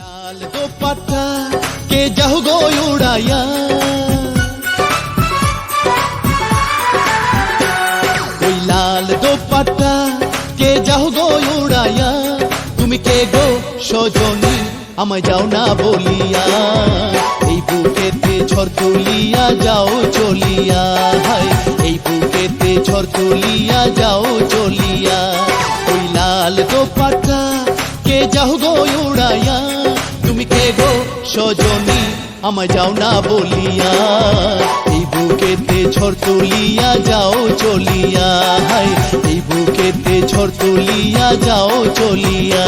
लाल दोपट्टा के जाओ गो उड़ाया, कोई लाल दोपट्टा के जाओ गो उड़ाया, তুমি কে গো সজনী আমায় যাও না বলিয়া, এই বুকেতে ঝড় তুলিয়া যাও চলিয়া, হায় এই বুকেতে ঝড় তুলিয়া যাও চলিয়া। ওই লাল দোপাট্টা কে যাও গো উড়াইয়া, তুমি কে গো সজনী আমায় যাও না বলিয়া, এই বুকেতে ঝড় তুলিয়া যাও চলিয়া, হায় এই বুকেতে ঝড় তুলিয়া যাও চলিয়া।